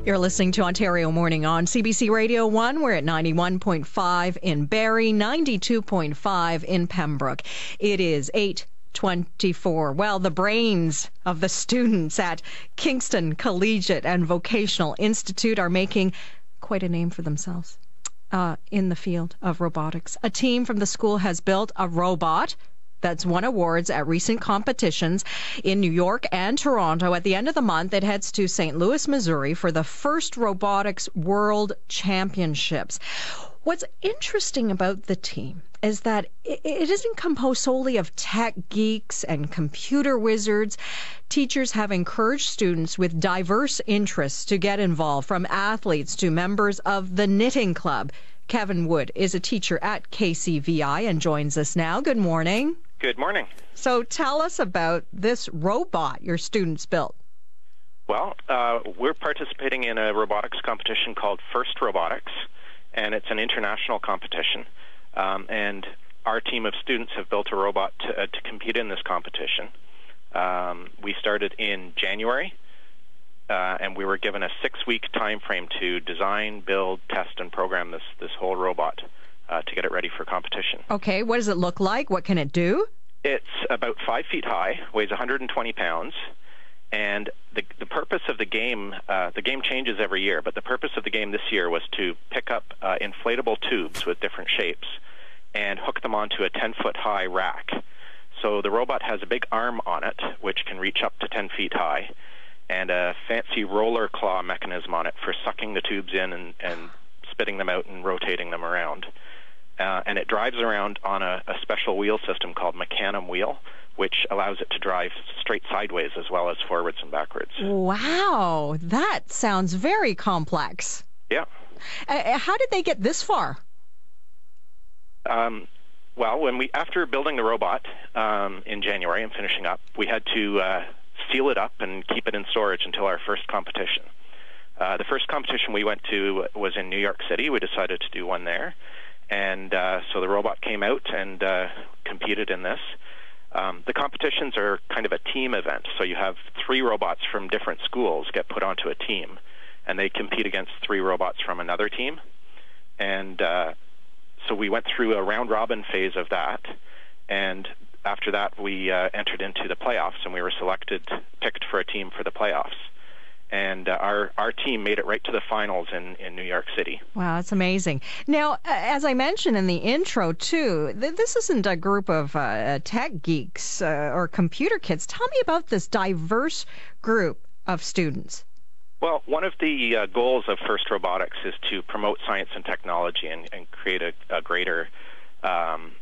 You're listening to Ontario Morning on CBC Radio 1. We're at 91.5 in Barrie, 92.5 in Pembroke. It is 8:24. Well, the brains of the students at Kingston Collegiate and Vocational Institute are making quite a name for themselves in the field of robotics. A team from the school has built a robot that's won awards at recent competitions in New York and Toronto. At the end of the month, it heads to St. Louis, Missouri for the first Robotics World Championships. What's interesting about the team is that it isn't composed solely of tech geeks and computer wizards. Teachers have encouraged students with diverse interests to get involved, from athletes to members of the knitting club. Kevin Wood is a teacher at KCVI and joins us now. Good morning. Good morning. So tell us about this robot your students built. Well, we're participating in a robotics competition called First Robotics, and it's an international competition. And our team of students have built a robot to compete in this competition. We started in January, and we were given a 6-week time frame to design, build, test, and program this whole robot to get it ready for competition. Okay, what does it look like? What can it do? It's about 5 feet high, weighs 120 pounds, and the purpose of the game changes every year, but the purpose of the game this year was to pick up inflatable tubes with different shapes and hook them onto a 10-foot-high rack. So the robot has a big arm on it, which can reach up to 10 feet high, and a fancy roller claw mechanism on it for sucking the tubes in and spitting them out and rotating them around. And it drives around on a special wheel system called Mecanum wheel, which allows it to drive straight sideways as well as forwards and backwards. Wow, that sounds very complex. Yeah. How did they get this far? Well, after building the robot in January and finishing up, we had to seal it up and keep it in storage until our first competition. The first competition we went to was in New York City. We decided to do one there. And so the robot came out and competed in this. The competitions are kind of a team event. So you have 3 robots from different schools get put onto a team, and they compete against 3 robots from another team. And so we went through a round-robin phase of that. And after that, we entered into the playoffs, and we were picked for a team for the playoffs. And our team made it right to the finals in New York City. Wow, that's amazing. Now, as I mentioned in the intro, too, this isn't a group of tech geeks or computer kids. Tell me about this diverse group of students. Well, one of the goals of First Robotics is to promote science and technology and create a greater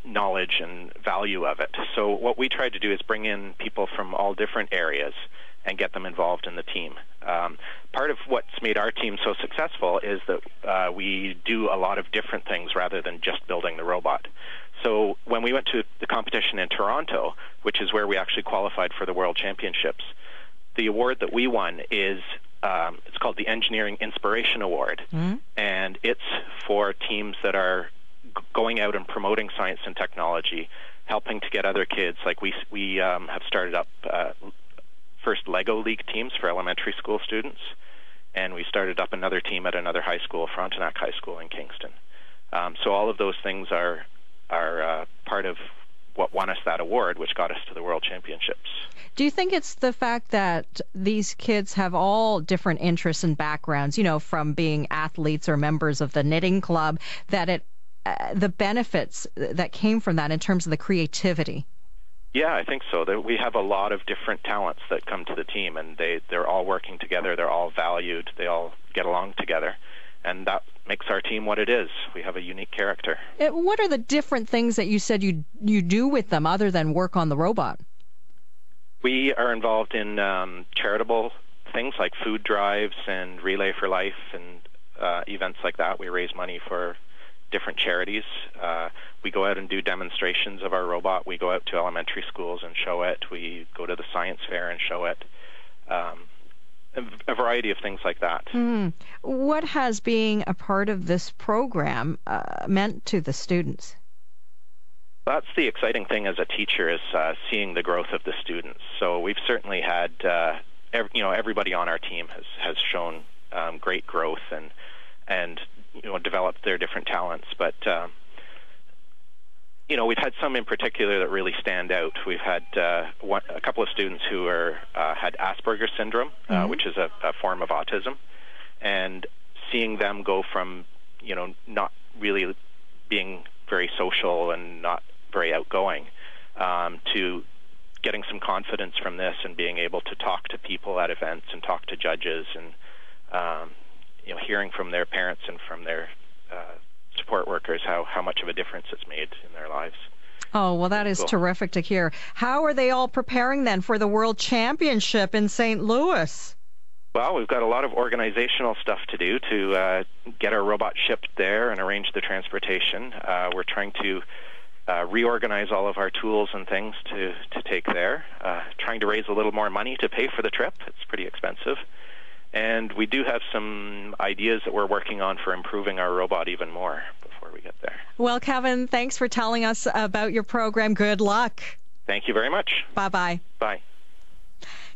knowledge and value of it. So what we tried to do is bring in people from all different areas and get them involved in the team. Part of what's made our team so successful is that we do a lot of different things rather than just building the robot. So when we went to the competition in Toronto, which is where we actually qualified for the World Championships, the award that we won is it's called the Engineering Inspiration Award, and it's for teams that are going out and promoting science and technology, helping to get other kids. Like we have started up first Lego League teams for elementary school students, and we started up another team at another high school, Frontenac High School in Kingston. So all of those things are part of what won us that award, which got us to the World Championships. Do you think it's the fact that these kids have all different interests and backgrounds, from being athletes or members of the knitting club, that the benefits that came from that in terms of the creativity? Yeah, I think so. We have a lot of different talents that come to the team, and they're all working together. They're all valued. They all get along together, and that makes our team what it is. We have a unique character. What are the different things that you said you do with them other than work on the robot? We are involved in charitable things like food drives and Relay for Life and events like that. We raise money for different charities. We go out and do demonstrations of our robot. We go out to elementary schools and show it. We go to the science fair and show it. A variety of things like that. What has being a part of this program meant to the students? That's the exciting thing as a teacher, is seeing the growth of the students. So we've certainly had, everybody on our team has shown great growth and develop their different talents. But we've had some in particular that really stand out. We've had a couple of students who had Asperger's syndrome, which is a form of autism, and seeing them go from not really being very social and not very outgoing to getting some confidence from this and being able to talk to people at events and talk to judges and hearing from their parents and from their support workers how much of a difference it's made in their lives. Oh, well, that is cool. Terrific to hear. How are they all preparing then for the World Championship in St. Louis? Well, we've got a lot of organizational stuff to do to get our robot shipped there and arrange the transportation. We're trying to reorganize all of our tools and things to take there, trying to raise a little more money to pay for the trip. It's pretty expensive. And we do have some ideas that we're working on for improving our robot even more before we get there. Well, Kevin, thanks for telling us about your program. Good luck. Thank you very much. Bye-bye. Bye.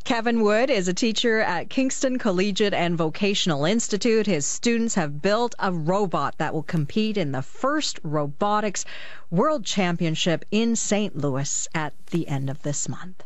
Kevin Wood is a teacher at Kingston Collegiate and Vocational Institute. His students have built a robot that will compete in the first Robotics World Championship in St. Louis at the end of this month.